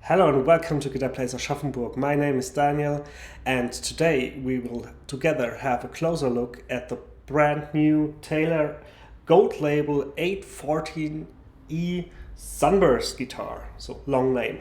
Hello and welcome to Guitar Place Aschaffenburg. My name is Daniel and today we will together have a closer look at the brand new Taylor Gold Label 814e Sunburst guitar. So long name.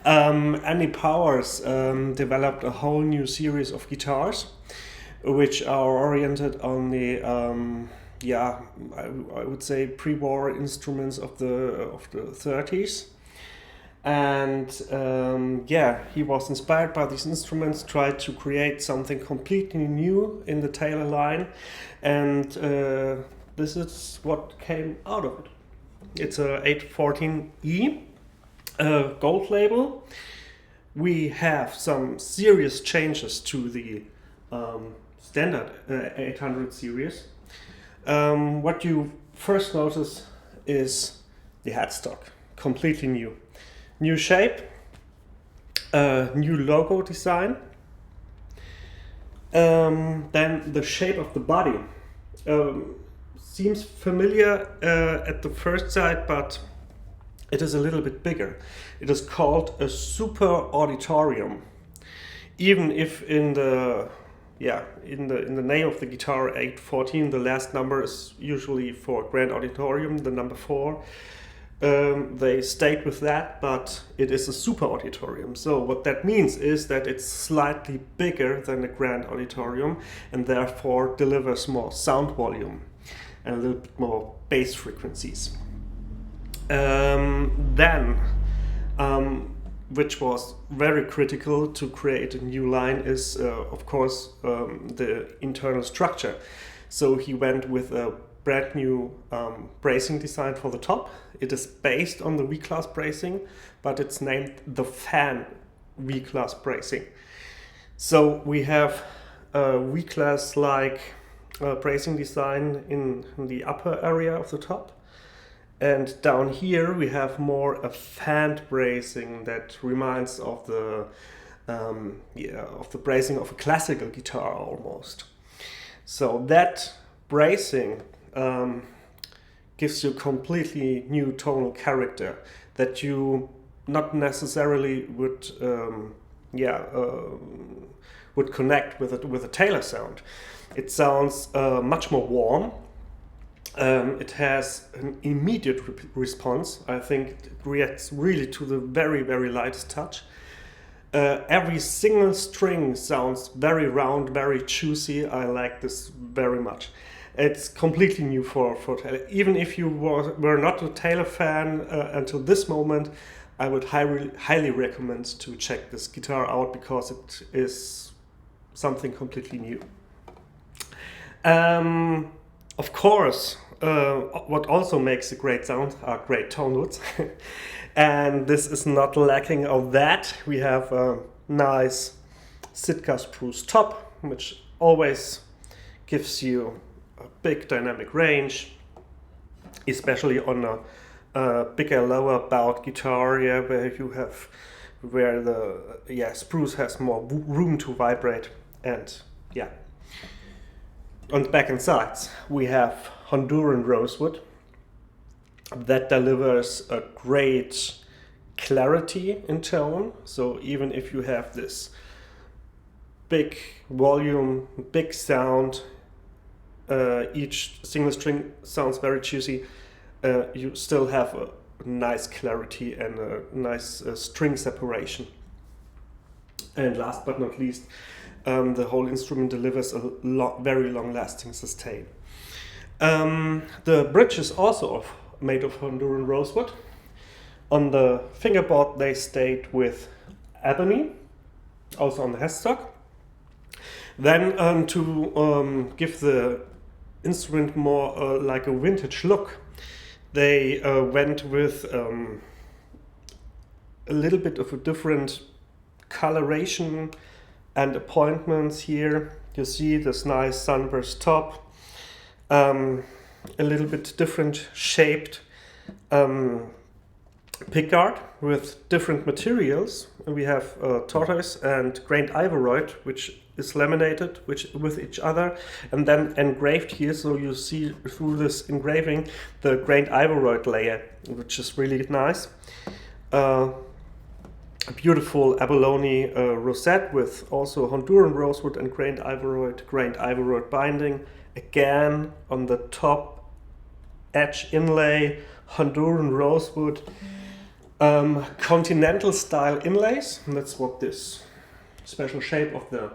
Andy Powers developed a whole new series of guitars which are oriented on the I would say pre-war instruments of the 30s. And he was inspired by these instruments, tried to create something completely new in the Taylor line, and this is what came out of it. It's a 814e Gold Label. We have some serious changes to the standard 800 series. What you first notice is the headstock, completely new. New shape, new logo design, then the shape of the body seems familiar at the first sight, but it is a little bit bigger. It is called a super auditorium, even if in the name of the guitar 814 the last number is usually for grand auditorium, the number 4. They stayed with that, but it is a super auditorium. So what that means is that it's slightly bigger than the grand auditorium and therefore delivers more sound volume and a little bit more bass frequencies. Which was very critical to create a new line is of course the internal structure. So he went with a brand new bracing design for the top. It is based on the V-class bracing, but it's named the Fan V-class bracing. So we have a V-class like bracing design in the upper area of the top, and down here we have more a fan bracing that reminds of the bracing of a classical guitar almost. So that bracing gives you completely new tonal character that you not necessarily would connect with a Taylor sound. It sounds much more warm. It has an immediate response. I think it reacts really to the very, very lightest touch. Every single string sounds very round, very juicy. I like this very much. It's completely new for Taylor. Even if you were not a Taylor fan until this moment, I would highly recommend to check this guitar out because it is something completely new. Of course, what also makes a great sound are great tone woods. And this is not lacking of that. We have a nice Sitka spruce top, which always gives you a big dynamic range, especially on a bigger lower bowed guitar, where the spruce has more room to vibrate. And on the back and sides we have Honduran rosewood that delivers a great clarity in tone. So even if you have this big volume, big sound, each single string sounds very juicy, you still have a nice clarity and a nice string separation. And last but not least, the whole instrument delivers a very long-lasting sustain. The bridge is also made of Honduran rosewood. On the fingerboard they stayed with ebony, also on the headstock. Then to give the instrument more like a vintage look, they went with a little bit of a different coloration and appointments here. You see this nice sunburst top, a little bit different shaped pickguard with different materials. We have tortoise and grained ivorite, which is laminated with each other and then engraved here, so you see through this engraving the grained ivorite layer, which is really nice. a beautiful abalone rosette with also Honduran rosewood and grained ivory binding. Again, on the top edge inlay, Honduran rosewood, continental style inlays. And that's what this special shape of the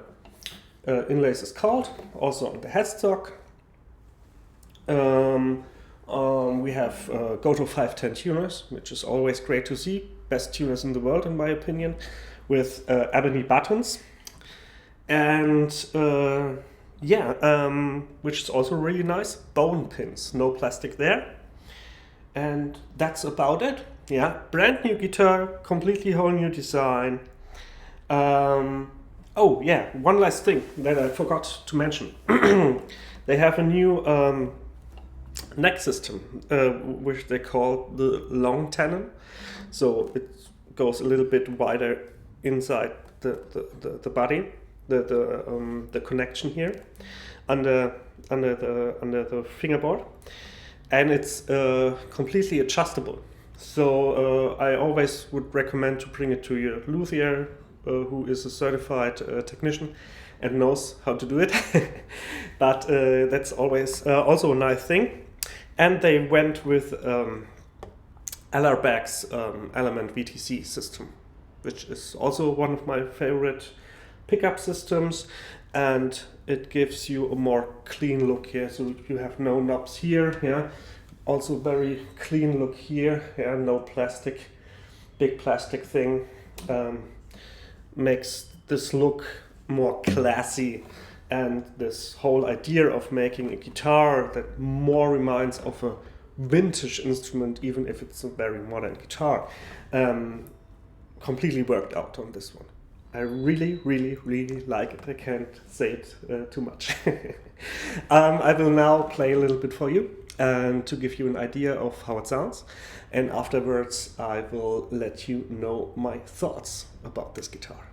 inlays is called. Also on the headstock. We have Goto 510 tuners, which is always great to see. Best tuners in the world, in my opinion, with ebony buttons. And which is also really nice. Bone pins, no plastic there. And that's about it. Yeah, brand new guitar, completely whole new design. Oh yeah, one last thing that I forgot to mention. They have a new neck system, which they call the long tenon. So it goes a little bit wider inside the body, the connection here under the fingerboard, and it's completely adjustable. So I always would recommend to bring it to your luthier, who is a certified technician and knows how to do it. But that's always also a nice thing. And they went with Allerbach's Element VTC system, which is also one of my favorite pickup systems, and it gives you a more clean look here. So you have no knobs here, yeah. Also very clean look here, yeah. No plastic, big plastic thing. Makes this look more classy, and this whole idea of making a guitar that more reminds of a vintage instrument, even if it's a very modern guitar, completely worked out on this one. I really, really, really like it. I can't say it too much. I will now play a little bit for you to give you an idea of how it sounds, and afterwards I will let you know my thoughts about this guitar.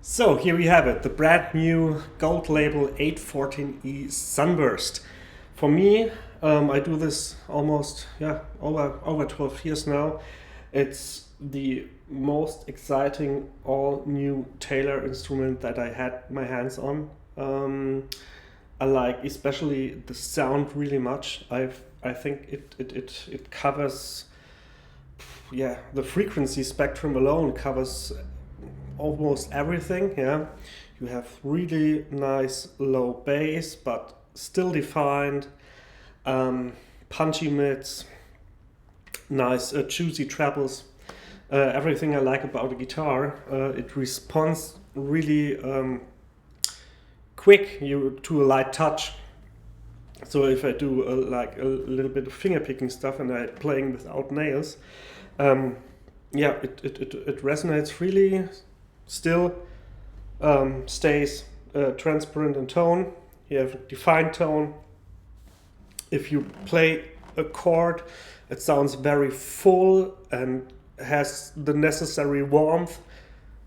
So here we have it, the brand new gold label 814e Sunburst. For me, I do this almost over 12 years now. It's the most exciting all new Taylor instrument that I had my hands on. I like especially the sound really much. I think it covers, the frequency spectrum alone covers almost everything. You have really nice low bass but still defined, punchy mids, nice juicy trebles, everything I like about the guitar. It responds really quick to a light touch. So if I do a little bit of finger picking stuff and I'm playing without nails, it resonates really. Still stays transparent in tone. You have a defined tone. If you play a chord, it sounds very full and has the necessary warmth.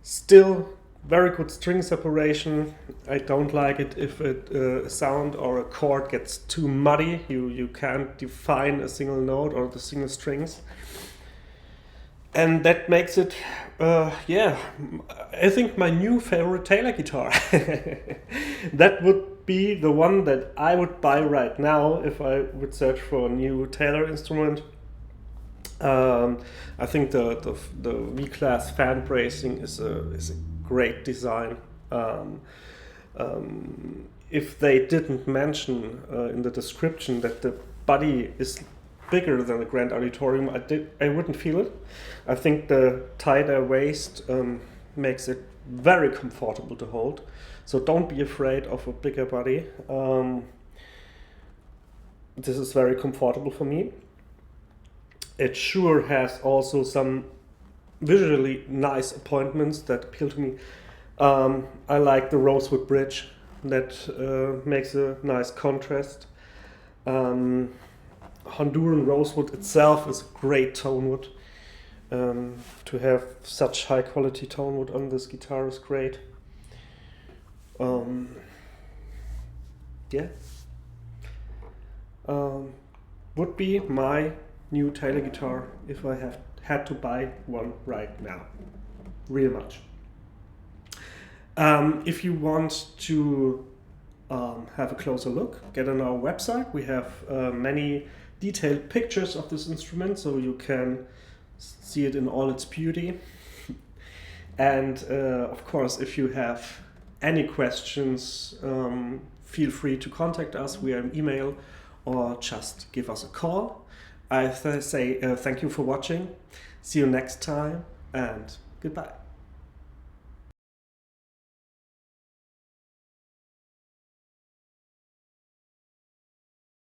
Still very good string separation. I don't like it if a sound or a chord gets too muddy. You can't define a single note or the single strings. And that makes it, I think my new favorite Taylor guitar. That would be the one that I would buy right now if I would search for a new Taylor instrument. I think the V-Class fan bracing is a great design. If they didn't mention in the description that the body is bigger than the Grand Auditorium, I wouldn't feel it. I think the tighter waist makes it very comfortable to hold. So don't be afraid of a bigger body. This is very comfortable for me. It sure has also some visually nice appointments that appeal to me. I like the rosewood bridge that makes a nice contrast. Honduran rosewood itself is a great tone wood. To have such high quality tone wood on this guitar is great. Would be my new Taylor guitar if I had to buy one right now. Real much. If you want to have a closer look, get on our website. We have many detailed pictures of this instrument so you can see it in all its beauty. And of course, if you have any questions, feel free to contact us via an email or just give us a call. I say thank you for watching. See you next time and goodbye.